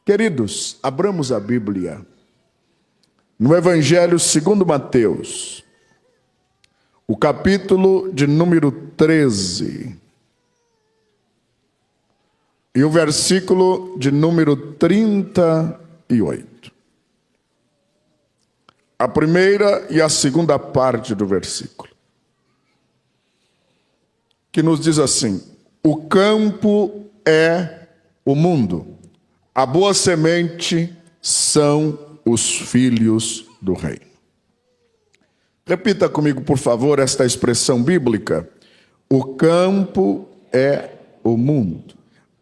Queridos, abramos a Bíblia no Evangelho segundo Mateus, o capítulo de número 13, e o versículo de número 38. A primeira e a segunda parte do versículo, que nos diz assim: o campo é o mundo, a boa semente são os filhos do reino. Repita comigo, por favor, esta expressão bíblica: o campo é o mundo,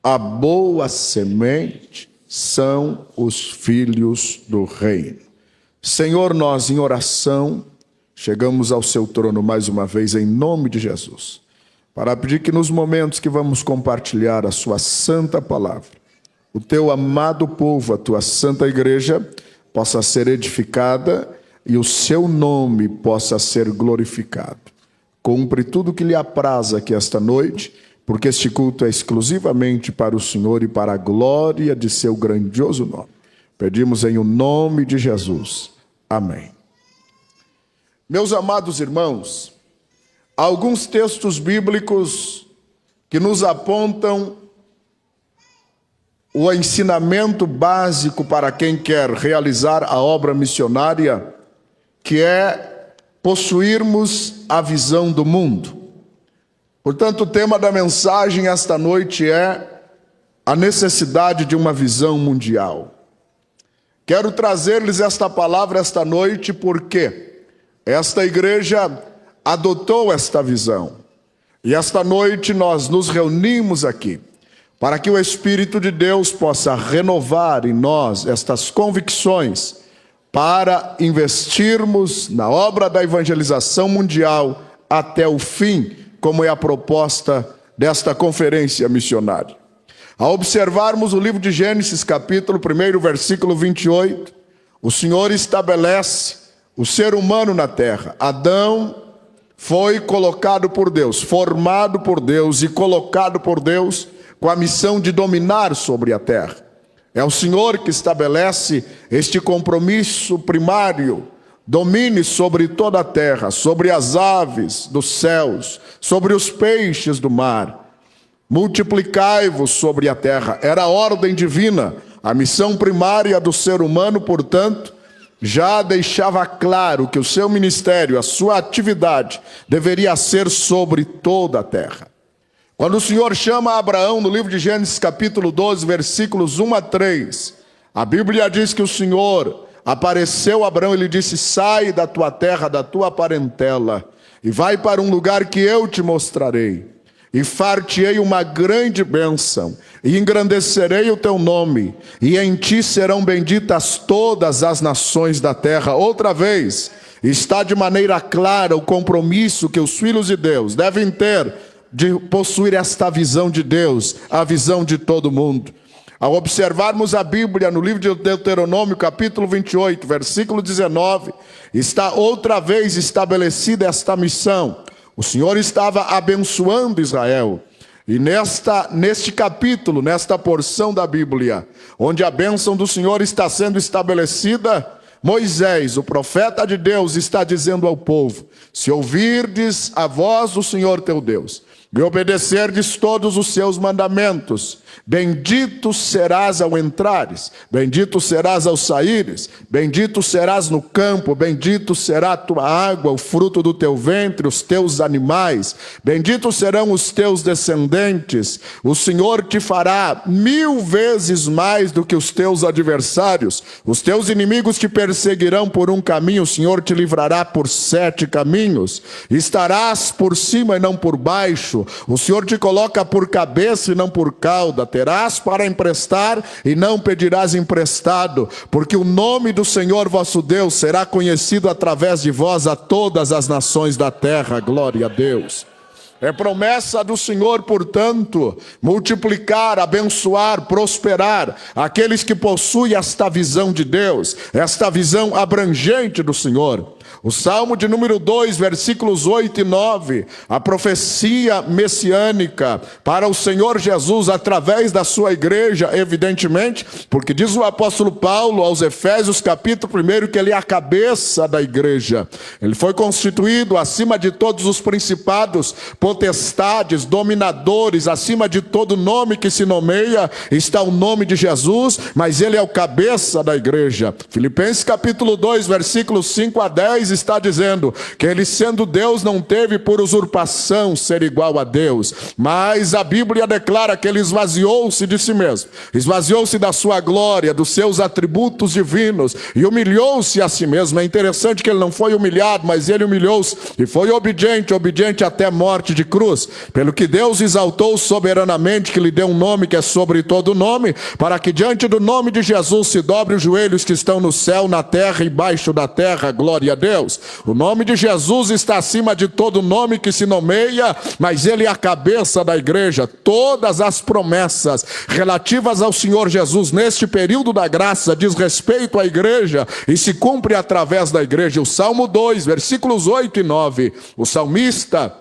a boa semente são os filhos do reino. Senhor, nós em oração chegamos ao seu trono mais uma vez em nome de Jesus, para pedir que nos momentos que vamos compartilhar a sua santa palavra, o teu amado povo, a tua santa igreja, possa ser edificada e o seu nome possa ser glorificado. Cumpre tudo o que lhe apraz aqui esta noite, porque este culto é exclusivamente para o Senhor e para a glória de seu grandioso nome. Pedimos em o nome de Jesus. Amém. Meus amados irmãos, há alguns textos bíblicos que nos apontam o ensinamento básico para quem quer realizar a obra missionária, que é possuirmos a visão do mundo. Portanto, o tema da mensagem esta noite é a necessidade de uma visão mundial. Quero trazer-lhes esta palavra esta noite porque esta igreja adotou esta visão. E esta noite nós nos reunimos aqui para que o Espírito de Deus possa renovar em nós estas convicções para investirmos na obra da evangelização mundial até o fim, como é a proposta desta conferência missionária. Ao observarmos o livro de Gênesis, capítulo 1, versículo 28, o Senhor estabelece o ser humano na terra. Adão foi colocado por Deus, formado por Deus e colocado por Deus com a missão de dominar sobre a terra. É o Senhor que estabelece este compromisso primário: domine sobre toda a terra, sobre as aves dos céus, sobre os peixes do mar. Multiplicai-vos sobre a terra. Era a ordem divina. A missão primária do ser humano, portanto, já deixava claro que o seu ministério, a sua atividade, deveria ser sobre toda a terra. Quando o Senhor chama Abraão no livro de Gênesis capítulo 12, versículos 1 a 3, a Bíblia diz que o Senhor apareceu a Abraão e lhe disse: sai da tua terra, da tua parentela, e vai para um lugar que eu te mostrarei. E far-te-ei uma grande bênção, e engrandecerei o teu nome, e em ti serão benditas todas as nações da terra. Outra vez, está de maneira clara o compromisso que os filhos de Deus devem ter de possuir esta visão de Deus, a visão de todo mundo. Ao observarmos a Bíblia no livro de Deuteronômio, capítulo 28, versículo 19, está outra vez estabelecida esta missão. O Senhor estava abençoando Israel. E neste capítulo, nesta porção da Bíblia, onde a bênção do Senhor está sendo estabelecida, Moisés, o profeta de Deus, está dizendo ao povo: se ouvirdes a voz do Senhor teu Deus, e obedecerdes todos os seus mandamentos, bendito serás ao entrares, bendito serás ao saíres, bendito serás no campo, bendito será a tua água, o fruto do teu ventre, os teus animais, benditos serão os teus descendentes. O Senhor te fará 1000 vezes mais do que os teus adversários. Os teus inimigos te perseguirão por um caminho, o Senhor te livrará por 7 caminhos. Estarás por cima e não por baixo. O Senhor te coloca por cabeça e não por cauda. Terás para emprestar e não pedirás emprestado, porque o nome do Senhor vosso Deus será conhecido através de vós a todas as nações da terra. Glória a Deus. É promessa do Senhor, portanto, multiplicar, abençoar, prosperar aqueles que possuem esta visão de Deus, esta visão abrangente do Senhor. O Salmo de número 2, versículos 8 e 9, a profecia messiânica para o Senhor Jesus através da sua igreja, evidentemente, porque diz o apóstolo Paulo aos Efésios, capítulo 1, que ele é a cabeça da igreja. Ele foi constituído acima de todos os principados, potestades, dominadores, acima de todo nome que se nomeia, está o nome de Jesus, mas ele é o cabeça da igreja. Filipenses capítulo 2, versículos 5 a 10, está dizendo que ele, sendo Deus, não teve por usurpação ser igual a Deus, mas a Bíblia declara que ele esvaziou-se de si mesmo, esvaziou-se da sua glória, dos seus atributos divinos, e humilhou-se a si mesmo. É interessante que ele não foi humilhado, mas ele humilhou-se e foi obediente até a morte de cruz, pelo que Deus exaltou soberanamente, que lhe deu um nome que é sobre todo nome, para que diante do nome de Jesus se dobre os joelhos que estão no céu, na terra e baixo da terra. Glória a Deus. O nome de Jesus está acima de todo nome que se nomeia, mas ele é a cabeça da igreja. Todas as promessas relativas ao Senhor Jesus neste período da graça diz respeito à igreja e se cumpre através da igreja. O Salmo 2, versículos 8 e 9, o salmista,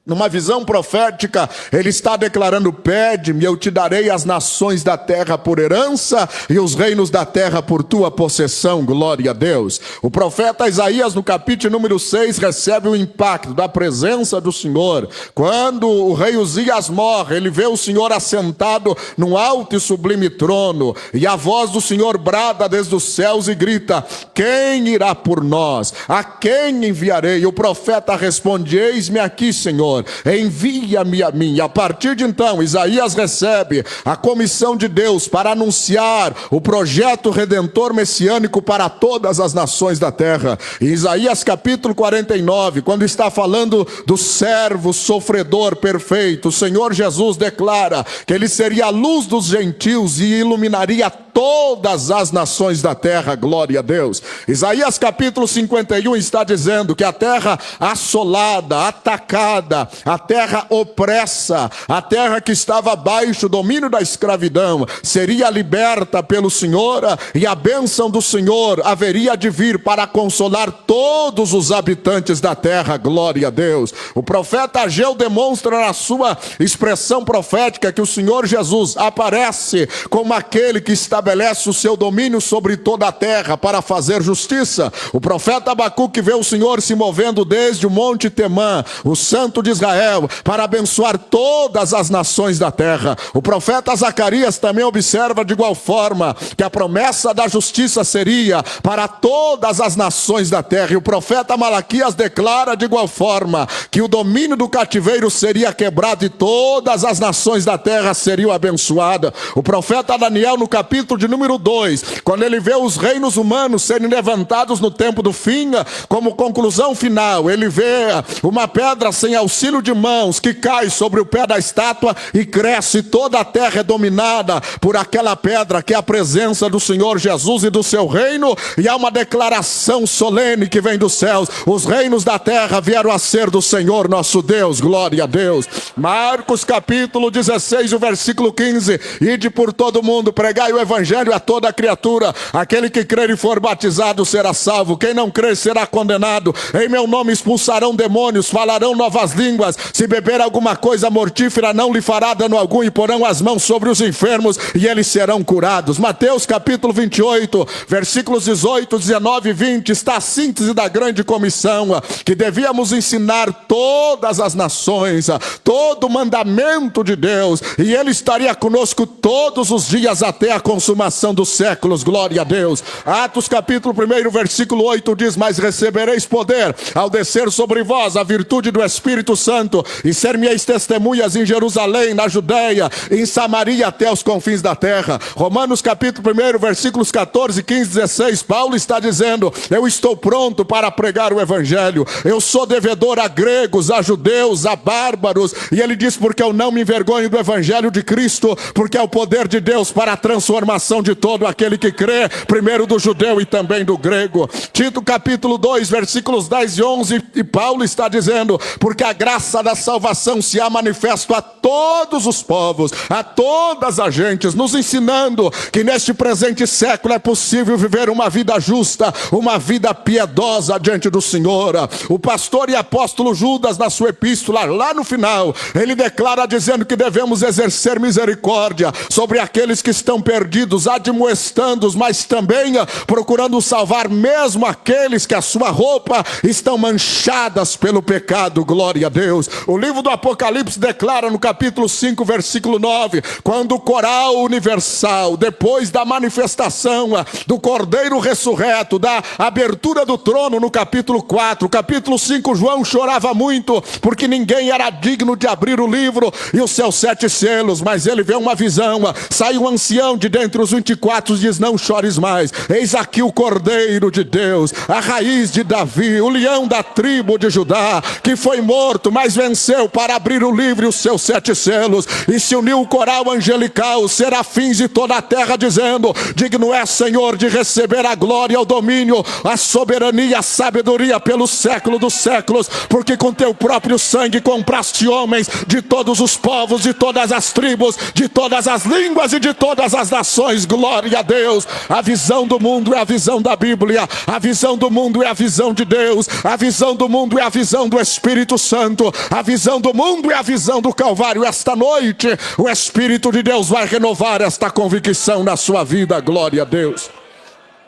numa visão profética, ele está declarando: pede-me, eu te darei as nações da terra por herança e os reinos da terra por tua possessão. Glória a Deus. O profeta Isaías, no capítulo número 6, recebe o impacto da presença do Senhor. Quando o rei Uzias morre, ele vê o Senhor assentado num alto e sublime trono, e a voz do Senhor brada desde os céus e grita: quem irá por nós? A quem enviarei? E o profeta responde: eis-me aqui, Senhor, envia-me a mim. A partir de então, Isaías recebe a comissão de Deus para anunciar o projeto redentor messiânico para todas as nações da terra. Em Isaías capítulo 49, quando está falando do servo sofredor perfeito, o Senhor Jesus declara que ele seria a luz dos gentios e iluminaria todas as nações da terra. Glória a Deus. Isaías capítulo 51 está dizendo que a terra assolada, atacada, a terra opressa, a terra que estava abaixo do domínio da escravidão, seria liberta pelo Senhor, e a bênção do Senhor haveria de vir para consolar todos os habitantes da terra. Glória a Deus. O profeta Ageu demonstra na sua expressão profética que o Senhor Jesus aparece como aquele que estabelece o seu domínio sobre toda a terra para fazer justiça. O profeta Abacuque vê o Senhor se movendo desde o monte Temã, o santo de Israel, para abençoar todas as nações da terra. O profeta Zacarias também observa de igual forma que a promessa da justiça seria para todas as nações da terra. E o profeta Malaquias declara de igual forma que o domínio do cativeiro seria quebrado e todas as nações da terra seriam abençoadas. O profeta Daniel, no capítulo de número 2, quando ele vê os reinos humanos serem levantados no tempo do fim, como conclusão final, ele vê uma pedra sem auxílio de mãos que cai sobre o pé da estátua e cresce. Toda a terra é dominada por aquela pedra que é a presença do Senhor Jesus e do seu reino, e há uma declaração solene que vem dos céus: os reinos da terra vieram a ser do Senhor nosso Deus. Glória a Deus. Marcos capítulo 16, o versículo 15: ide por todo mundo, pregai o evangelho a toda criatura, aquele que crer e for batizado será salvo, quem não crer será condenado. Em meu nome expulsarão demônios, falarão novas línguas, se beber alguma coisa mortífera não lhe fará dano algum, e porão as mãos sobre os enfermos e eles serão curados. Mateus capítulo 28, versículos 18, 19 e 20 está a síntese da grande comissão, que devíamos ensinar todas as nações, todo o mandamento de Deus, e ele estaria conosco todos os dias até a consumação dos séculos. Glória a Deus. Atos capítulo 1, versículo 8 diz: mas recebereis poder ao descer sobre vós a virtude do Espírito Santo, e ser-me-eis testemunhas em Jerusalém, na Judeia, em Samaria, até os confins da terra. Romanos capítulo 1, versículos 14, 15, 16, Paulo está dizendo: eu estou pronto para pregar o evangelho, eu sou devedor a gregos, a judeus, a bárbaros, e ele diz: porque eu não me envergonho do evangelho de Cristo, porque é o poder de Deus para a transformação de todo aquele que crê, primeiro do judeu e também do grego. Tito capítulo 2, versículos 10 e 11, e Paulo está dizendo: porque a graça da salvação se há manifesto a todos os povos, a todas as gentes, nos ensinando que neste presente século é possível viver uma vida justa, uma vida piedosa diante do Senhor. O pastor e apóstolo Judas, na sua epístola, lá no final, ele declara dizendo que devemos exercer misericórdia sobre aqueles que estão perdidos, admoestando-os, mas também procurando salvar mesmo aqueles que a sua roupa estão manchadas pelo pecado. Glória a Deus. O livro do Apocalipse declara no capítulo 5, versículo 9, quando o coral universal, depois da manifestação do Cordeiro ressurreto, da abertura do trono no capítulo 4, capítulo 5, João chorava muito, porque ninguém era digno de abrir o livro e os seus 7 selos, mas ele vê uma visão, sai um ancião de dentre os 24 e diz: não chores mais, eis aqui o Cordeiro de Deus, a raiz de Davi, o leão da tribo de Judá, que foi morto, mas venceu para abrir o livro e os seus 7 selos. E se uniu o coral angelical, os serafins e toda a terra, dizendo: digno é, Senhor, de receber a glória, o domínio, a soberania, a sabedoria pelos séculos dos séculos, porque com teu próprio sangue compraste homens de todos os povos, de todas as tribos, de todas as línguas e de todas as nações. Glória a Deus. A visão do mundo é a visão da Bíblia, a visão do mundo é a visão de Deus, a visão do mundo é a visão do Espírito Santo, a visão do mundo é a visão do Calvário. Esta noite o Espírito de Deus vai renovar esta convicção na sua vida. Glória a Deus.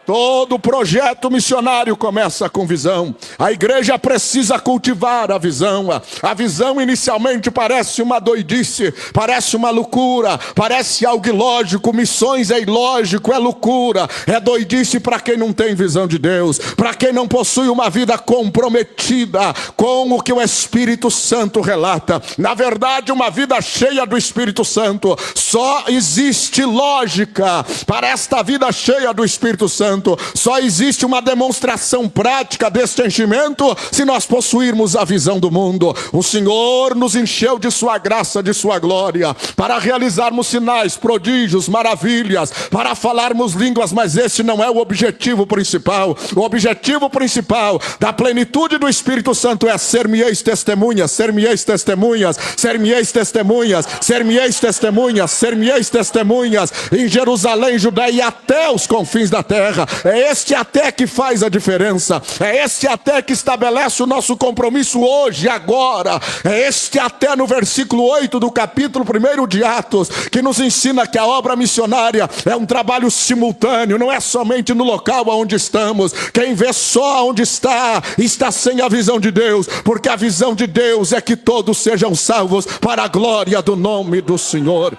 Todo projeto missionário começa com visão. A igreja precisa cultivar a visão. A visão inicialmente parece uma doidice, parece uma loucura, parece algo ilógico. Missões é ilógico, é loucura, é doidice para quem não tem visão de Deus, para quem não possui uma vida comprometida com o que o Espírito Santo relata. Na verdade, uma vida cheia do Espírito Santo, só existe lógica para esta vida cheia do Espírito Santo. Só existe uma demonstração prática deste enchimento se nós possuirmos a visão do mundo. O Senhor nos encheu de sua graça, de sua glória, para realizarmos sinais, prodígios, maravilhas, para falarmos línguas, mas esse não é o objetivo principal. O objetivo principal da plenitude do Espírito Santo é ser-me-eis testemunhas, ser-me-eis testemunhas, ser-me-eis testemunhas, ser-me-eis testemunhas, ser-me-eis testemunhas em Jerusalém, Judéia e até os confins da terra. É este até que faz a diferença, é este até que estabelece o nosso compromisso hoje, agora. É este até no versículo 8 do capítulo 1 de Atos, que nos ensina que a obra missionária é um trabalho simultâneo, não é somente no local onde estamos. Quem vê só onde está sem a visão de Deus, porque a visão de Deus é que todos sejam salvos para a glória do nome do Senhor.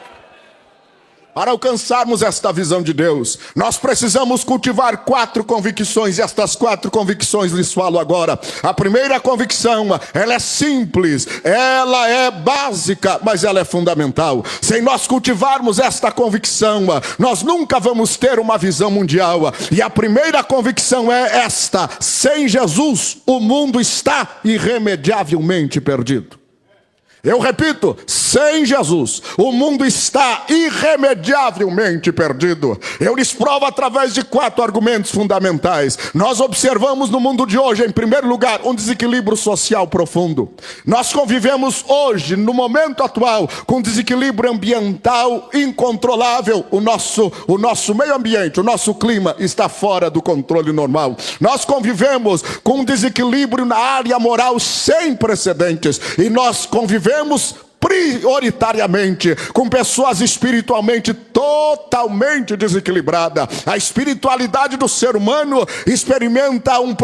Para alcançarmos esta visão de Deus, nós precisamos cultivar 4 convicções, e estas 4 convicções lhes falo agora. A primeira convicção, ela é simples, ela é básica, mas ela é fundamental. Sem nós cultivarmos esta convicção, nós nunca vamos ter uma visão mundial. E a primeira convicção é esta: sem Jesus, o mundo está irremediavelmente perdido. Eu repito, sem Jesus, o mundo está irremediavelmente perdido. Eu lhes provo através de 4 argumentos fundamentais. Nós observamos no mundo de hoje, em primeiro lugar, um desequilíbrio social profundo. Nós convivemos hoje, no momento atual, com um desequilíbrio ambiental incontrolável. O nosso meio ambiente, o nosso clima está fora do controle normal. Nós convivemos com um desequilíbrio na área moral sem precedentes. E nós convivemos prioritariamente com pessoas espiritualmente totalmente desequilibradas. A espiritualidade do ser humano experimenta um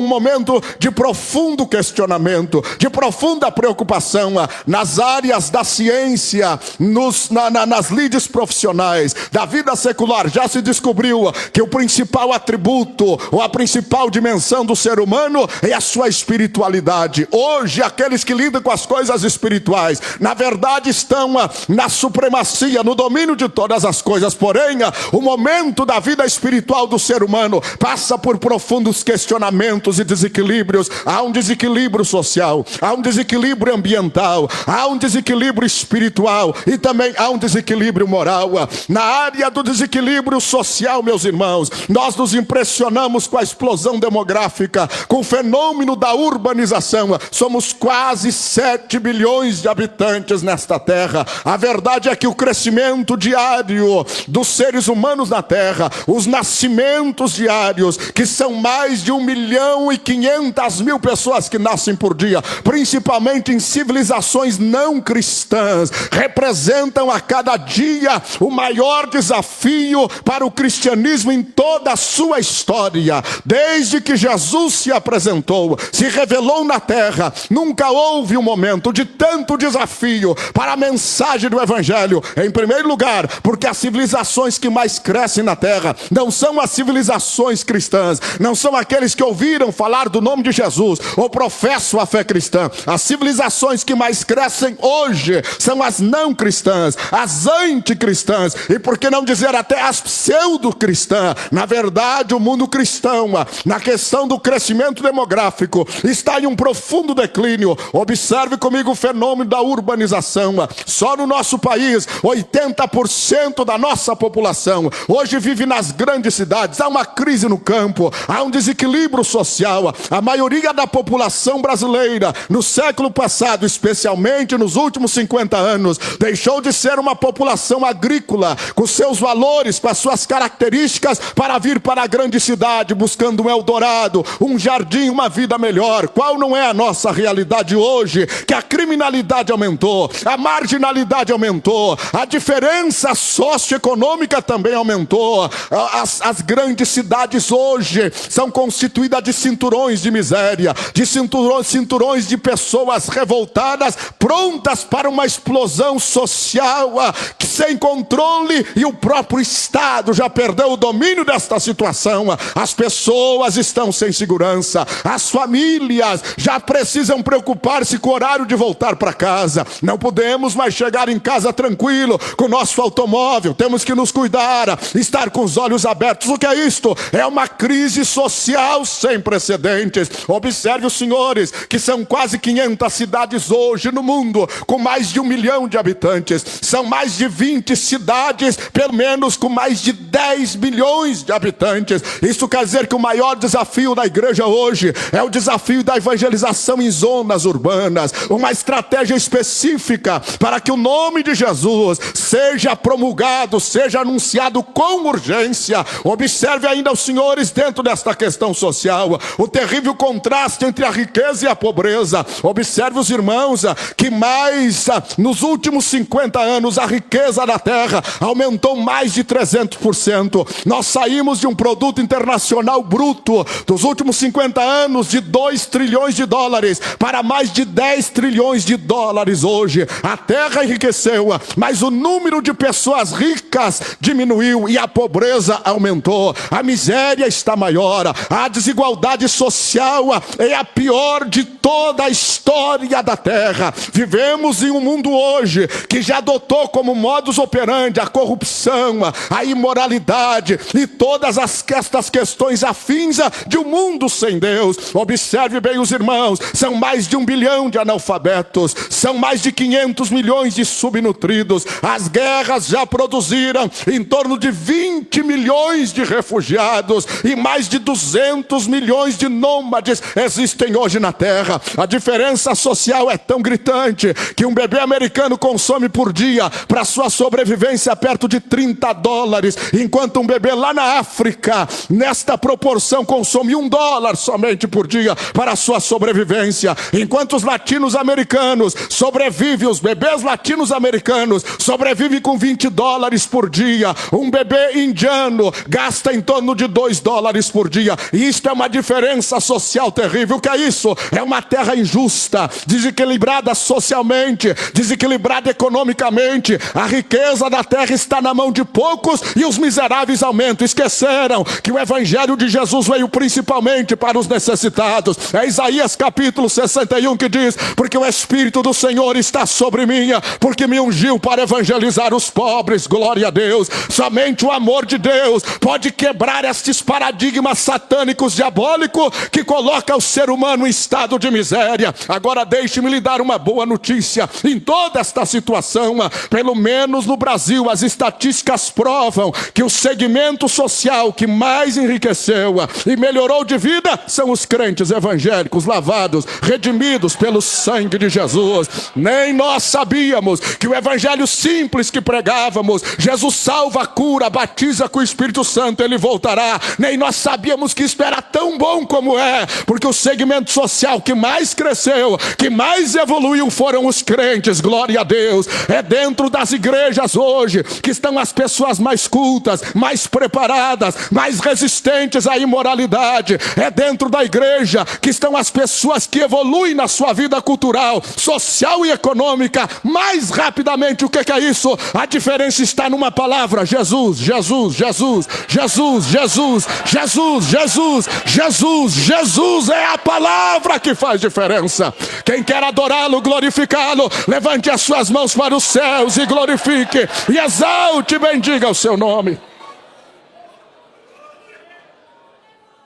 momento de profundo questionamento, de profunda preocupação nas áreas da ciência, nas lides profissionais, da vida secular. Já se descobriu que o principal atributo ou a principal dimensão do ser humano é a sua espiritualidade. Hoje, aqueles que lidam com as coisas espirituais na na verdade estão na supremacia, no domínio de todas as coisas. Porém, o momento da vida espiritual do ser humano passa por profundos questionamentos e desequilíbrios. Há um desequilíbrio social, há um desequilíbrio ambiental, há um desequilíbrio espiritual e também há um desequilíbrio moral. Na área do desequilíbrio social, meus irmãos, nós nos impressionamos com a explosão demográfica, com o fenômeno da urbanização. Somos quase 7 bilhões de habitantes nesta terra. A verdade é que o crescimento diário dos seres humanos na terra, os nascimentos diários, que são mais de 1.500.000 pessoas que nascem por dia, principalmente em civilizações não cristãs, representam a cada dia o maior desafio para o cristianismo em toda a sua história. Desde que Jesus se apresentou, se revelou na terra, nunca houve um momento de tanto desafio para a mensagem do evangelho. Em primeiro lugar, porque as civilizações que mais crescem na terra não são as civilizações cristãs, não são aqueles que ouviram falar do nome de Jesus ou professam a fé cristã. As civilizações que mais crescem hoje são as não cristãs, as anticristãs, e por que não dizer até as pseudo-cristãs. Na verdade, o mundo cristão, na questão do crescimento demográfico, está em um profundo declínio. Observe comigo o fenômeno da urbanização. Só no nosso país, 80% da nossa população hoje vive nas grandes cidades. Há uma crise no campo, há um desequilíbrio social. A maioria da população brasileira, no século passado, especialmente nos últimos 50 anos, deixou de ser uma população agrícola, com seus valores, com as suas características, para vir para a grande cidade, buscando um Eldorado, um jardim, uma vida melhor. Qual não é a nossa realidade hoje? Que a criminalidade aumentou, a marginalidade aumentou, a diferença socioeconômica também aumentou. As grandes cidades hoje são constituídas de cinturões de miséria, de cinturões de pessoas revoltadas, prontas para uma explosão social sem controle, e o próprio Estado já perdeu o domínio desta situação. As pessoas estão sem segurança, as famílias já precisam preocupar-se com o horário de voltar para casa. Não podemos mais chegar em casa tranquilo com o nosso automóvel, temos que nos cuidar, estar com os olhos abertos. O que é isto? É uma crise social sem precedentes. Observe os senhores, que são quase 500 cidades hoje no mundo, com mais de 1 milhão de habitantes. São mais de 20 cidades, pelo menos, com mais de 10 milhões de habitantes. Isso quer dizer que o maior desafio da igreja hoje é o desafio da evangelização em zonas urbanas, uma estratégia específica para que o nome de Jesus seja promulgado, seja anunciado com urgência. Observe ainda os senhores, dentro desta questão social, o terrível contraste entre a riqueza e a pobreza. Observe os irmãos, que mais nos últimos 50 anos a riqueza da terra aumentou mais de 300%. Nós saímos de um produto internacional bruto dos últimos 50 anos de 2 trilhões de dólares para mais de 10 trilhões de dólares hoje. A terra enriqueceu, mas o número de pessoas ricas diminuiu e a pobreza aumentou. A miséria está maior, a desigualdade social é a pior de toda a história da terra. Vivemos em um mundo hoje que já adotou como modus operandi a corrupção, a imoralidade e todas estas questões afins de um mundo sem Deus. Observe bem os irmãos, são mais de 1 bilhão de analfabetos, são mais de 500 milhões de subnutridos. As guerras já produziram em torno de 20 milhões de refugiados e mais de 200 milhões de nômades existem hoje na terra. A diferença social é tão gritante que um bebê americano consome por dia, para sua sobrevivência, perto de $30, enquanto um bebê lá na África, nesta proporção, consome $1 somente por dia para a sua sobrevivência. Enquanto os latinos-americanos sobrevivem, os bebês latinos-americanos sobrevivem com $20 por dia. Um bebê indiano gasta em torno de $2 por dia. E isto é uma diferença social terrível. O que é isso? É uma terra injusta, desequilibrada socialmente, desequilibrada economicamente. A riqueza da terra está na mão de poucos e os miseráveis aumentam. Esqueceram que o evangelho de Jesus veio principalmente para os necessitados. É Isaías capítulo 61 que diz: porque o Espírito do Senhor está sobre mim, porque me ungiu para evangelizar os pobres. Glória a Deus. Somente o amor de Deus pode quebrar estes paradigmas satânicos diabólicos que coloca o ser humano em estado de miséria. Agora deixe-me lhe dar uma boa notícia. Em toda esta situação, pelo menos no Brasil, as estatísticas provam que o segmento social que mais enriqueceu e melhorou de vida são os crentes evangélicos, lavados, redimidos pelo sangue de Jesus. Nem nós sabíamos que o evangelho simples que pregávamos, Jesus salva, cura, batiza com o Espírito Santo, ele voltará. Nem nós sabíamos que isso era tão bom como é, porque o segmento social que mais cresceu, que mais evoluiu foram os crentes. Glória a Deus. É dentro das igrejas hoje que estão as pessoas mais cultas, mais preparadas, mais resistentes à imoralidade. É dentro da igreja que estão as pessoas que evoluem na sua vida cultural, social e econômica mais rapidamente. O que é isso? A diferença está numa palavra: Jesus, Jesus, Jesus, Jesus, Jesus, Jesus, Jesus, Jesus. Jesus é a palavra que faz diferença. Quem quer adorá-lo, glorificá-lo, levante as suas mãos para os céus e glorifique, e exalte e bendiga o seu nome.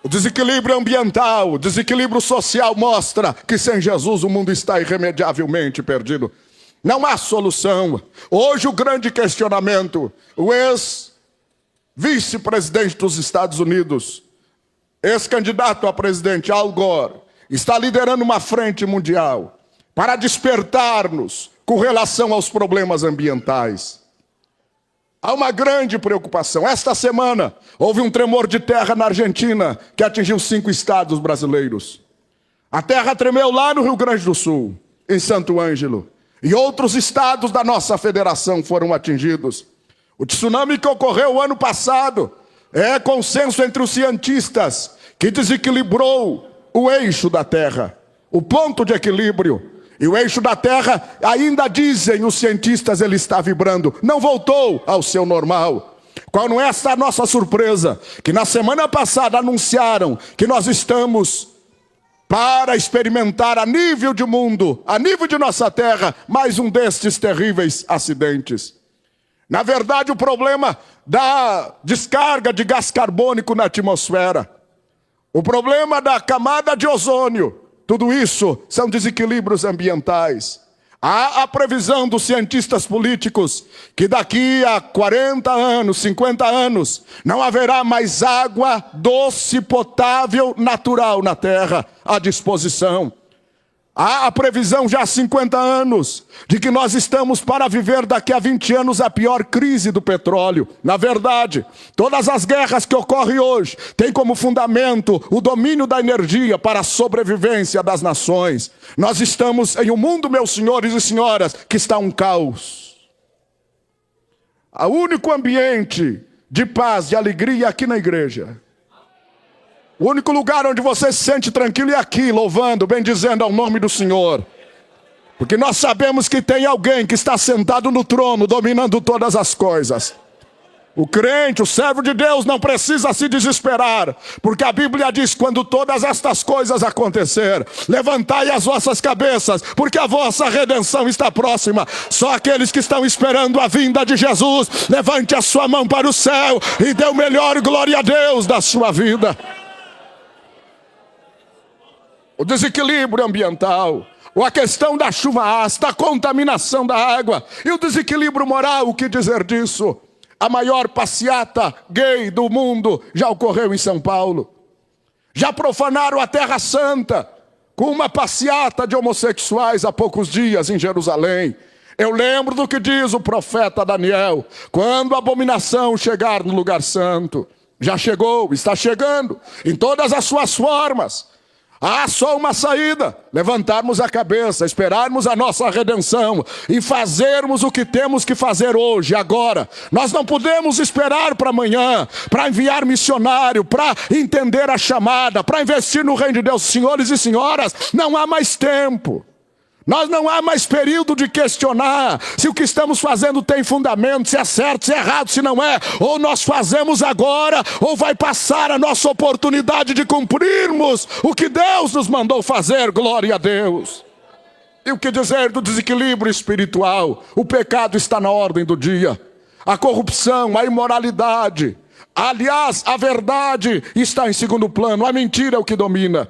O desequilíbrio ambiental, o desequilíbrio social mostra que sem Jesus o mundo está irremediavelmente perdido. Não há solução. Hoje o grande questionamento: o ex-vice-presidente dos Estados Unidos, ex-candidato a presidente Al Gore, está liderando uma frente mundial para despertar-nos com relação aos problemas ambientais. Há uma grande preocupação. Esta semana houve um tremor de terra na Argentina que atingiu 5 estados brasileiros. A terra tremeu lá no Rio Grande do Sul, em Santo Ângelo, e outros estados da nossa federação foram atingidos. O tsunami que ocorreu o ano passado é consenso entre os cientistas que desequilibrou o eixo da terra, o ponto de equilíbrio. E o eixo da terra, ainda dizem os cientistas, ele está vibrando, não voltou ao seu normal. Qual não é essa a nossa surpresa? Que na semana passada anunciaram que nós estamos para experimentar a nível de mundo, a nível de nossa terra, mais um destes terríveis acidentes. Na verdade, o problema da descarga de gás carbônico na atmosfera, o problema da camada de ozônio, tudo isso são desequilíbrios ambientais. Há a previsão dos cientistas políticos que daqui a 40 anos, 50 anos, não haverá mais água doce, potável, natural na Terra à disposição. Há a previsão já há 50 anos de que nós estamos para viver daqui a 20 anos a pior crise do petróleo. Na verdade, todas as guerras que ocorrem hoje têm como fundamento o domínio da energia para a sobrevivência das nações. Nós estamos em um mundo, meus senhores e senhoras, que está um caos. O único ambiente de paz, de alegria é aqui na igreja. O único lugar onde você se sente tranquilo é aqui, louvando, bendizendo ao nome do Senhor. Porque nós sabemos que tem alguém que está sentado no trono, dominando todas as coisas. O crente, o servo de Deus, não precisa se desesperar, porque a Bíblia diz: quando todas estas coisas acontecer, levantai as vossas cabeças, porque a vossa redenção está próxima. Só aqueles que estão esperando a vinda de Jesus, levante a sua mão para o céu e dê o melhor glória a Deus da sua vida. O desequilíbrio ambiental, ou a questão da chuva ácida, a contaminação da água e o desequilíbrio moral, o que dizer disso? A maior passeata gay do mundo já ocorreu em São Paulo. Já profanaram a Terra Santa com uma passeata de homossexuais há poucos dias em Jerusalém. Eu lembro do que diz o profeta Daniel: quando a abominação chegar no lugar santo, já chegou, está chegando, em todas as suas formas. Há só uma saída: levantarmos a cabeça, esperarmos a nossa redenção e fazermos o que temos que fazer hoje, agora. Nós não podemos esperar para amanhã, para enviar missionário, para entender a chamada, para investir no reino de Deus. Senhores e senhoras, não há mais tempo. Nós não há mais período de questionar se o que estamos fazendo tem fundamento, se é certo, se é errado, se não é. Ou nós fazemos agora, ou vai passar a nossa oportunidade de cumprirmos o que Deus nos mandou fazer, glória a Deus. E o que dizer do desequilíbrio espiritual? O pecado está na ordem do dia. A corrupção, a imoralidade. Aliás, a verdade está em segundo plano, a mentira é o que domina.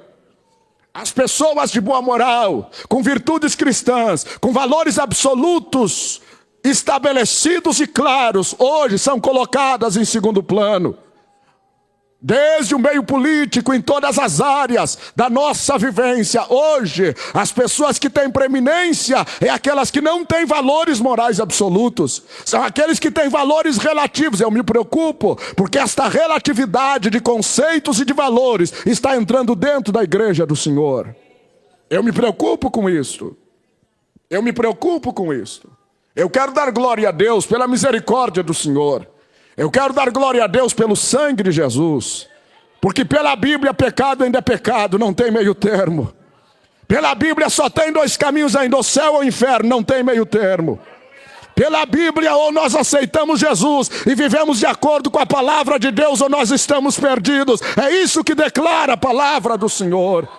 As pessoas de boa moral, com virtudes cristãs, com valores absolutos, estabelecidos e claros, hoje são colocadas em segundo plano. Desde o meio político, em todas as áreas da nossa vivência, hoje, as pessoas que têm preeminência é aquelas que não têm valores morais absolutos. São aqueles que têm valores relativos. Eu me preocupo, porque esta relatividade de conceitos e de valores está entrando dentro da igreja do Senhor. Eu me preocupo com isso. Eu me preocupo com isso. Eu quero dar glória a Deus pela misericórdia do Senhor. Eu quero dar glória a Deus pelo sangue de Jesus. Porque pela Bíblia pecado ainda é pecado, não tem meio termo. Pela Bíblia só tem dois caminhos ainda, o céu ou o inferno, não tem meio termo. Pela Bíblia ou nós aceitamos Jesus e vivemos de acordo com a palavra de Deus ou nós estamos perdidos. É isso que declara a palavra do Senhor.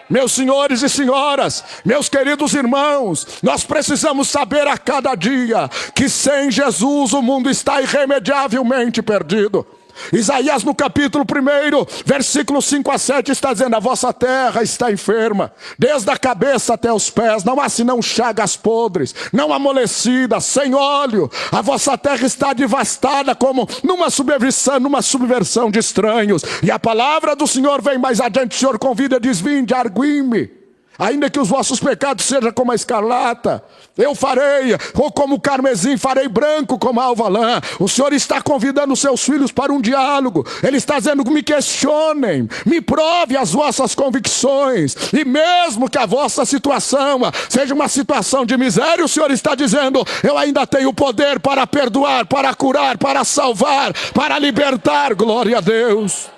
Meus senhores e senhoras, meus queridos irmãos, nós precisamos saber a cada dia que sem Jesus o mundo está irremediavelmente perdido. Isaías no capítulo 1, versículos 5 a 7 está dizendo: a vossa terra está enferma, desde a cabeça até os pés, não há senão chagas podres, não amolecida, sem óleo. A vossa terra está devastada como numa subversão de estranhos. E a palavra do Senhor vem mais adiante, o Senhor convida, diz: vinde, arguime. Ainda que os vossos pecados sejam como a escarlata, eu farei, ou como o carmesim, farei branco como a alva lã. O Senhor está convidando os seus filhos para um diálogo. Ele está dizendo: me questionem, me prove as vossas convicções. E mesmo que a vossa situação seja uma situação de miséria, o Senhor está dizendo: eu ainda tenho poder para perdoar, para curar, para salvar, para libertar. Glória a Deus.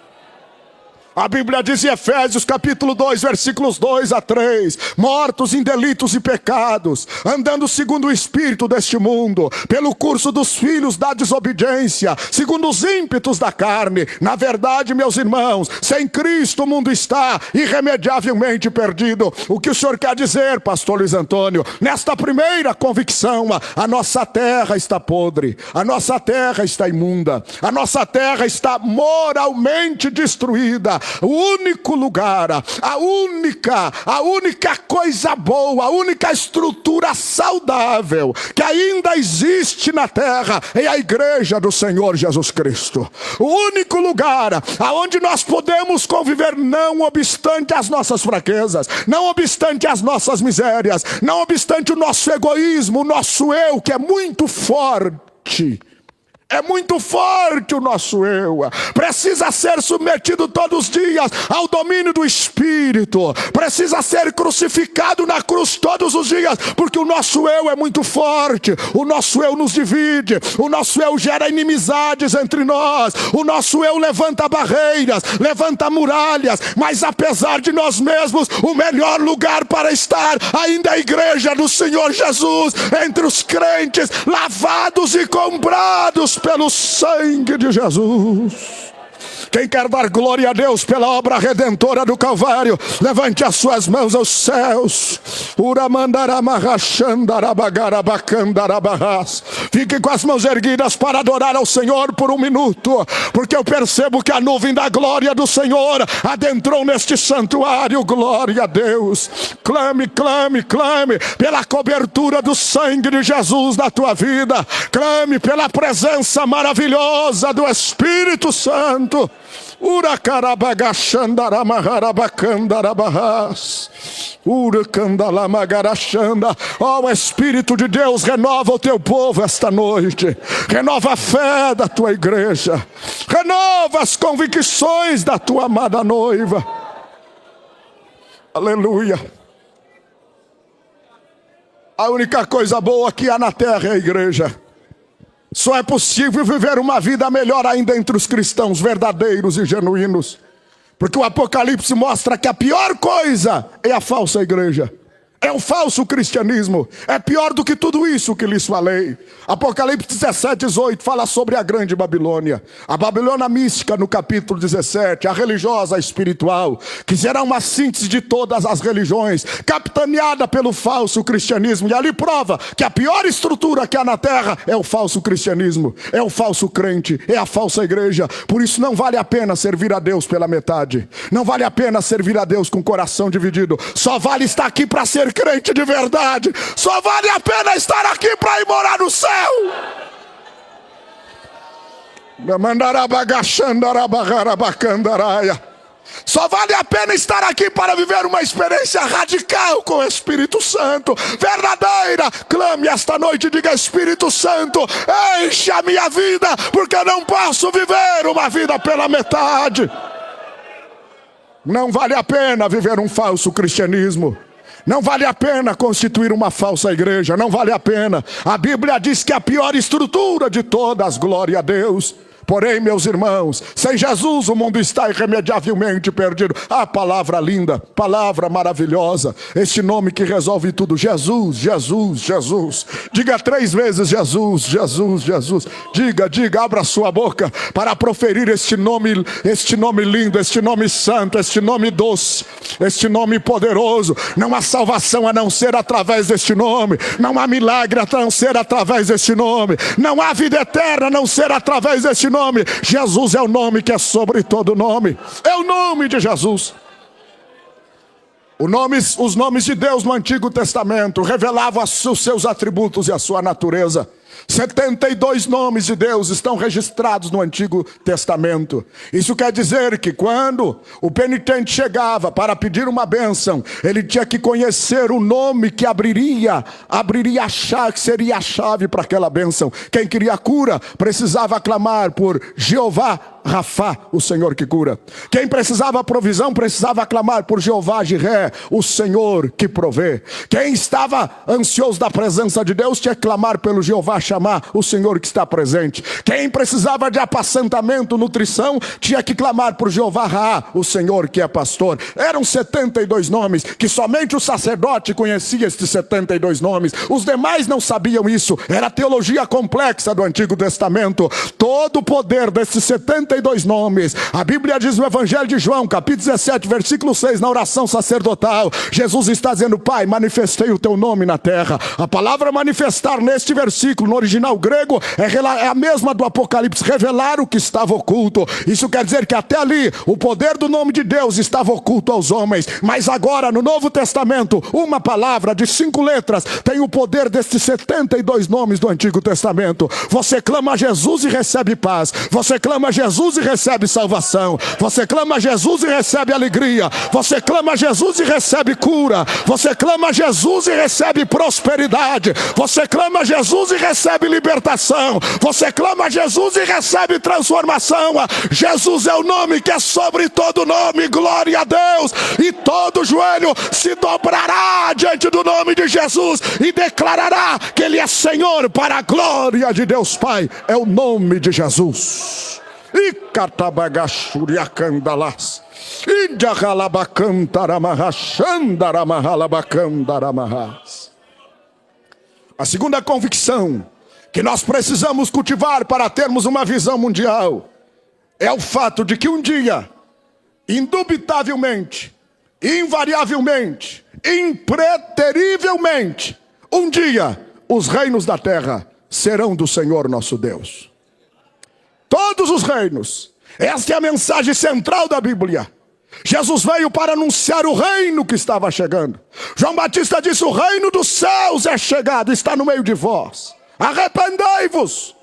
A Bíblia diz em Efésios capítulo 2, versículos 2 a 3, mortos em delitos e pecados, andando segundo o espírito deste mundo, pelo curso dos filhos da desobediência, segundo os ímpetos da carne. Na verdade, meus irmãos, sem Cristo o mundo está irremediavelmente perdido. O que o Senhor quer dizer, pastor Luiz Antônio? Nesta primeira convicção, a nossa terra está podre, a nossa terra está imunda, a nossa terra está moralmente destruída. O único lugar, a única coisa boa, a única estrutura saudável que ainda existe na terra é a igreja do Senhor Jesus Cristo. O único lugar aonde nós podemos conviver, não obstante as nossas fraquezas, não obstante as nossas misérias, não obstante o nosso egoísmo, o nosso eu que é muito forte. É muito forte o nosso eu. Precisa ser submetido todos os dias ao domínio do Espírito. Precisa ser crucificado na cruz todos os dias, porque o nosso eu é muito forte. O nosso eu nos divide. O nosso eu gera inimizades entre nós. O nosso eu levanta barreiras, levanta muralhas. Mas apesar de nós mesmos, o melhor lugar para estar ainda é a igreja do Senhor Jesus, entre os crentes, lavados e comprados pelo sangue de Jesus. Quem quer dar glória a Deus pela obra redentora do Calvário, levante as suas mãos aos céus. Fique com as mãos erguidas para adorar ao Senhor por um minuto, porque eu percebo que a nuvem da glória do Senhor adentrou neste santuário. Glória a Deus. Clame, clame, clame pela cobertura do sangue de Jesus na tua vida. Clame pela presença maravilhosa do Espírito Santo. Oh, Espírito de Deus, renova o teu povo esta noite. Renova a fé da tua igreja. Renova as convicções da tua amada noiva. Aleluia. A única coisa boa que há na terra é a igreja. Só é possível viver uma vida melhor ainda entre os cristãos verdadeiros e genuínos, porque o Apocalipse mostra que a pior coisa é a falsa igreja. É o falso cristianismo. É pior do que tudo isso que lhes falei. Apocalipse 17, 18 fala sobre a grande Babilônia. A Babilônia mística no capítulo 17. A religiosa, a espiritual. Que será uma síntese de todas as religiões. Capitaneada pelo falso cristianismo. E ali prova que a pior estrutura que há na terra é o falso cristianismo. É o falso crente. É a falsa igreja. Por isso não vale a pena servir a Deus pela metade. Não vale a pena servir a Deus com o coração dividido. Só vale estar aqui para ser crente de verdade. Só vale a pena estar aqui para ir morar no céu. Só vale a pena estar aqui para viver uma experiência radical com o Espírito Santo, verdadeira. Clame esta noite e diga: Espírito Santo, enche a minha vida, porque eu não posso viver uma vida pela metade. Não vale a pena viver um falso cristianismo. Não vale a pena constituir uma falsa igreja. Não vale a pena. A Bíblia diz que a pior estrutura de todas, glória a Deus. Porém, meus irmãos, sem Jesus o mundo está irremediavelmente perdido. Ah, palavra linda, palavra maravilhosa. Este nome que resolve tudo. Jesus, Jesus, Jesus. Diga 3 vezes: Jesus, Jesus, Jesus. Diga, abra sua boca para proferir este nome lindo, este nome santo, este nome doce, este nome poderoso. Não há salvação a não ser através deste nome. Não há milagre a não ser através deste nome. Não há vida eterna a não ser através deste nome. Jesus é o nome que é sobre todo nome. É o nome de Jesus. Os nomes de Deus no Antigo Testamento revelavam os seus atributos e a sua natureza. 72 nomes de Deus estão registrados no Antigo Testamento. Isso quer dizer que quando o penitente chegava para pedir uma bênção, ele tinha que conhecer o nome que abriria a chave, que seria a chave para aquela bênção. Quem queria cura precisava clamar por Jeová Rafá, o Senhor que cura. Quem precisava provisão precisava clamar por Jeová Jiré, o Senhor que provê. Quem estava ansioso da presença de Deus tinha que clamar pelo Jeová Chamar, o Senhor que está presente. Quem precisava de apacentamento, nutrição, tinha que clamar por Jeová Raá, o Senhor que é pastor. Eram 72 nomes, que somente o sacerdote conhecia estes 72 nomes. Os demais não sabiam isso. Era a teologia complexa do Antigo Testamento. Todo o poder desses 72 nomes. A Bíblia diz no Evangelho de João, capítulo 17, versículo 6, na oração sacerdotal, Jesus está dizendo: Pai, manifestei o teu nome na terra. A palavra manifestar neste versículo, no original grego, é a mesma do Apocalipse, revelar o que estava oculto. Isso quer dizer que até ali o poder do nome de Deus estava oculto aos homens, mas agora no Novo Testamento, uma palavra de 5 letras tem o poder destes 72 nomes do Antigo Testamento. Você clama a Jesus e recebe paz. Você clama a Jesus e recebe salvação. Você clama a Jesus e recebe alegria. Você clama a Jesus e recebe cura. Você clama a Jesus e recebe prosperidade. Você clama a Jesus e recebe libertação. Você clama a Jesus e recebe transformação. Jesus é o nome que é sobre todo nome, glória a Deus. E todo joelho se dobrará diante do nome de Jesus e declarará que Ele é Senhor, para a glória de Deus Pai. É o nome de Jesus. A segunda convicção que nós precisamos cultivar para termos uma visão mundial é o fato de que um dia, indubitavelmente, invariavelmente, impreterivelmente, um dia os reinos da terra serão do Senhor nosso Deus. Todos os reinos. Esta é a mensagem central da Bíblia. Jesus veio para anunciar o reino que estava chegando. João Batista disse: o reino dos céus é chegado, está no meio de vós. Arrependei-vos.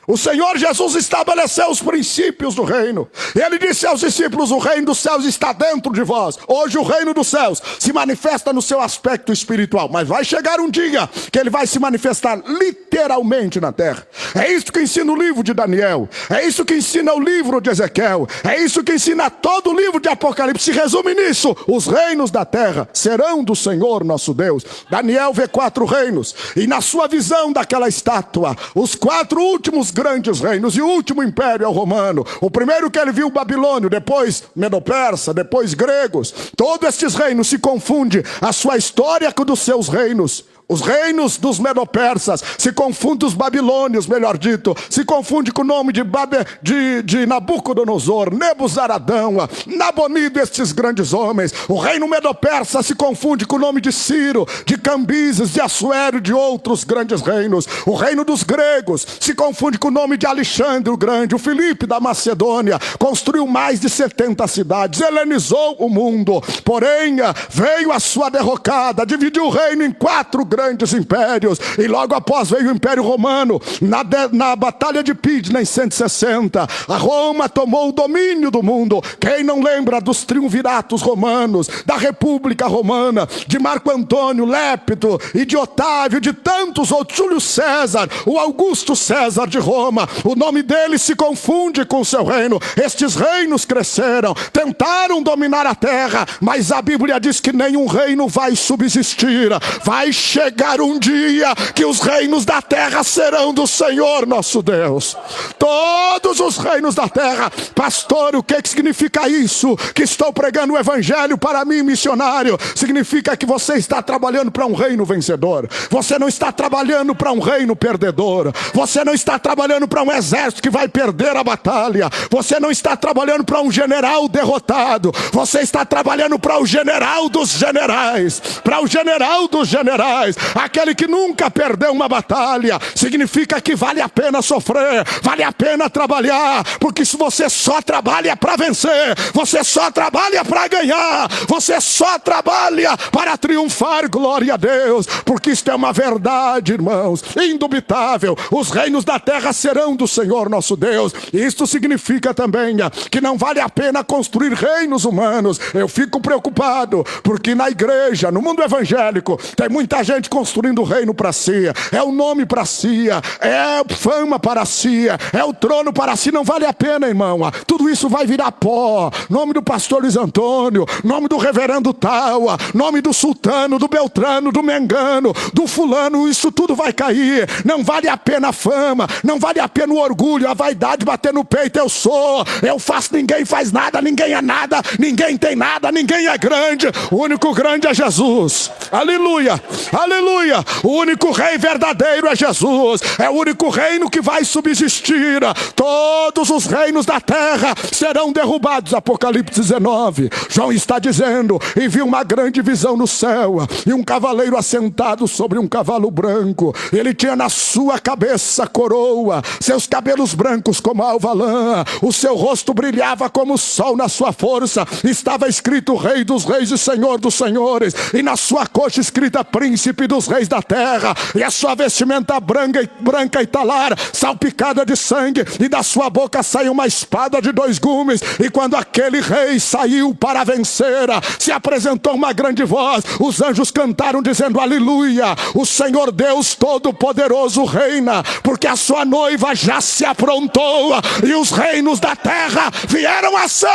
O Senhor Jesus estabeleceu os princípios do reino. Ele disse aos discípulos: o reino dos céus está dentro de vós. Hoje o reino dos céus se manifesta no seu aspecto espiritual, mas vai chegar um dia que ele vai se manifestar literalmente na terra. É isso que ensina o livro de Daniel. É isso que ensina o livro de Ezequiel. É isso que ensina todo o livro de Apocalipse. Se resume nisso: os reinos da terra serão do Senhor nosso Deus. Daniel vê 4 reinos, e na sua visão daquela estátua, os 4 últimos grandes reinos, e o último império é o romano. O primeiro que ele viu, o babilônio, depois medo-persa, depois gregos. Todos estes reinos se confundem a sua história com dos seus reinos. Os reinos dos medo-persas se confundem, os babilônios, melhor dito, se confunde com o nome de Nabucodonosor, Nebuzaradão, Nabonido, estes grandes homens. O reino medo-persa se confunde com o nome de Ciro, de Cambises, de Assuero, de outros grandes reinos. O reino dos gregos se confunde com o nome de Alexandre o Grande. O Filipe da Macedônia construiu mais de 70 cidades, helenizou o mundo. Porém, veio a sua derrocada, dividiu o reino em 4 grandes impérios, e logo após veio o Império Romano. Na Batalha de Pydna, em 160, a Roma tomou o domínio do mundo. Quem não lembra dos triunviratos romanos, da República Romana, de Marco Antônio, Lépido, e de Otávio, de tantos outros, Júlio César, o Augusto César de Roma, o nome dele se confunde com o seu reino. Estes reinos cresceram, tentaram dominar a terra, mas a Bíblia diz que nenhum reino vai subsistir. Vai chegar um dia que os reinos da terra serão do Senhor nosso Deus. Todos os reinos da terra. Pastor, o que significa isso? Que estou pregando o evangelho para mim, missionário. Significa que você está trabalhando para um reino vencedor. Você não está trabalhando para um reino perdedor. Você não está trabalhando para um exército que vai perder a batalha. Você não está trabalhando para um general derrotado. Você está trabalhando para o general dos generais. Para o general dos generais. Aquele que nunca perdeu uma batalha. Significa que vale a pena sofrer, vale a pena trabalhar, porque se você só trabalha para vencer, você só trabalha para ganhar, você só trabalha para triunfar, glória a Deus, porque isto é uma verdade, irmãos, indubitável. Os reinos da terra serão do Senhor nosso Deus. E isto significa também que não vale a pena construir reinos humanos. Eu fico preocupado, porque na igreja, no mundo evangélico, tem muita gente construindo o reino para si, é o nome para si, é fama para si, é o trono para si. Não vale a pena, irmão. Tudo isso vai virar pó. Nome do pastor Luiz Antônio, nome do reverendo tal, nome do sultano, do beltrano, do mengano, do fulano, isso tudo vai cair. Não vale a pena a fama, não vale a pena o orgulho, a vaidade, bater no peito. Eu sou, eu faço, ninguém faz nada, ninguém é nada, ninguém tem nada, ninguém é grande. O único grande é Jesus. Aleluia, aleluia. O único rei verdadeiro é Jesus. É o único reino que vai subsistir. Todos os reinos da terra serão derrubados. Apocalipse 19. João está dizendo: e vi uma grande visão no céu, e um cavaleiro assentado sobre um cavalo branco. Ele tinha na sua cabeça coroa, seus cabelos brancos como alva lã, o seu rosto brilhava como o sol na sua força. Estava escrito Rei dos Reis e Senhor dos Senhores, e na sua coxa escrita Príncipe dos Reis da terra. E a sua vestimenta branca e talar, salpicada de sangue, e da sua boca saiu uma espada de 2 gumes. E quando aquele rei saiu para vencer, se apresentou uma grande voz. Os anjos cantaram dizendo: aleluia, o Senhor Deus Todo-Poderoso reina, porque a sua noiva já se aprontou, e os reinos da terra vieram a ser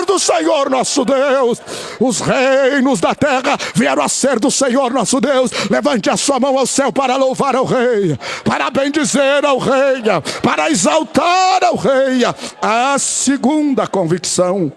do Senhor nosso Deus. Os reinos da terra vieram a ser do Senhor nosso Deus. Levante a sua mão ao céu para louvar ao Rei, para bendizer ao Rei, para exaltar ao Rei. A segunda convicção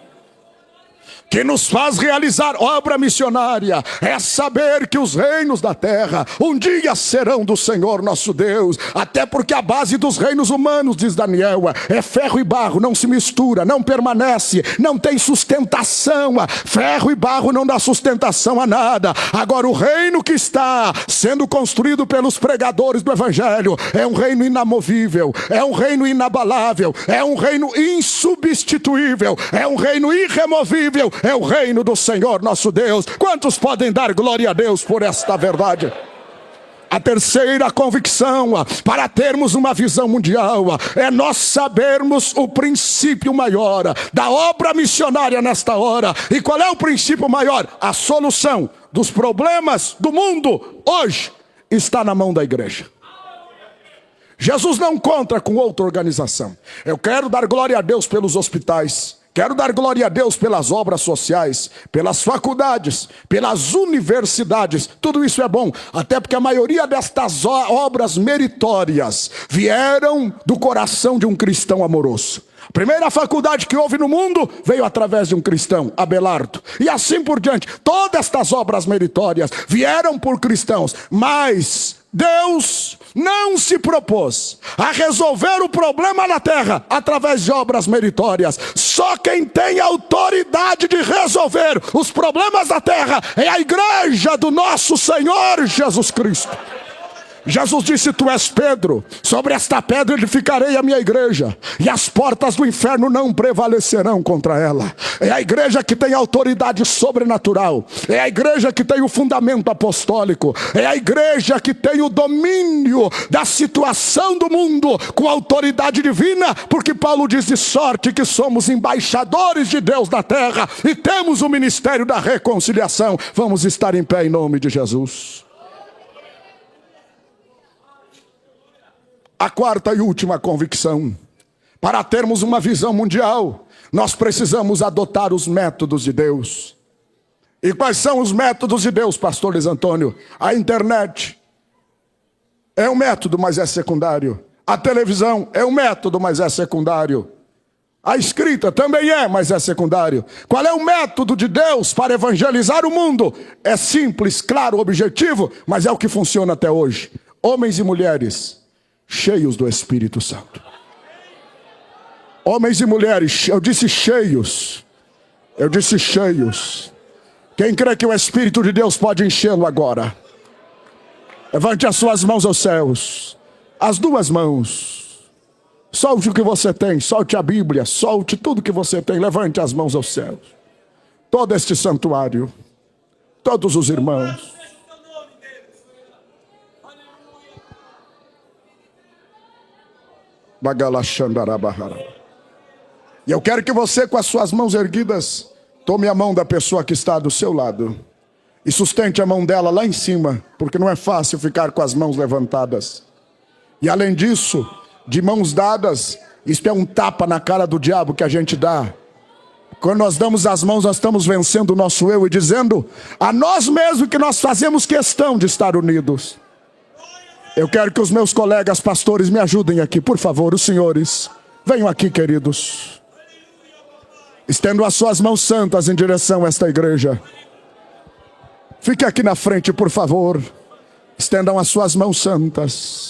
que nos faz realizar obra missionária é saber que os reinos da terra um dia serão do Senhor nosso Deus. Até porque a base dos reinos humanos, diz Daniel, é ferro e barro, não se mistura, não permanece, não tem sustentação. Ferro e barro não dá sustentação a nada. Agora o reino que está sendo construído pelos pregadores do evangelho é um reino inamovível, é um reino inabalável, é um reino insubstituível, é um reino irremovível. É o reino do Senhor nosso Deus. Quantos podem dar glória a Deus por esta verdade? A terceira convicção para termos uma visão mundial é nós sabermos o princípio maior da obra missionária nesta hora. E qual é o princípio maior? A solução dos problemas do mundo hoje está na mão da igreja. Jesus não conta com outra organização. Eu quero dar glória a Deus pelos hospitais. Quero dar glória a Deus pelas obras sociais, pelas faculdades, pelas universidades. Tudo isso é bom, até porque a maioria destas obras meritórias vieram do coração de um cristão amoroso. A primeira faculdade que houve no mundo veio através de um cristão, Abelardo. E assim por diante. Todas estas obras meritórias vieram por cristãos, mas Deus não se propôs a resolver o problema na terra através de obras meritórias. Só quem tem autoridade de resolver os problemas da terra é a igreja do nosso Senhor Jesus Cristo. Jesus disse: tu és Pedro, sobre esta pedra edificarei a minha igreja, e as portas do inferno não prevalecerão contra ela. É a igreja que tem autoridade sobrenatural, é a igreja que tem o fundamento apostólico, é a igreja que tem o domínio da situação do mundo com autoridade divina, porque Paulo diz: de sorte que somos embaixadores de Deus na terra e temos o ministério da reconciliação. Vamos estar em pé em nome de Jesus. A quarta e última convicção: para termos uma visão mundial, nós precisamos adotar os métodos de Deus. E quais são os métodos de Deus, pastor Luiz Antônio? A internet é um método, mas é secundário. A televisão é um método, mas é secundário. A escrita também é, mas é secundário. Qual é o método de Deus para evangelizar o mundo? É simples, claro, objetivo, mas é o que funciona até hoje. Homens e mulheres cheios do Espírito Santo. Homens e mulheres, eu disse cheios. Eu disse cheios. Quem crê que o Espírito de Deus pode enchê-lo agora? Levante as suas mãos aos céus. As duas mãos. Solte o que você tem, solte a Bíblia, solte tudo que você tem. Levante as mãos aos céus. Todo este santuário, todos os irmãos. E eu quero que você, com as suas mãos erguidas, tome a mão da pessoa que está do seu lado e sustente a mão dela lá em cima, porque não é fácil ficar com as mãos levantadas. E além disso, de mãos dadas, isso é um tapa na cara do diabo que a gente dá. Quando nós damos as mãos, nós estamos vencendo o nosso eu e dizendo a nós mesmos que nós fazemos questão de estar unidos. Eu quero que os meus colegas pastores me ajudem aqui, por favor, os senhores. Venham aqui, queridos. Estendo as suas mãos santas em direção a esta igreja. Fique aqui na frente, por favor. Estendam as suas mãos santas.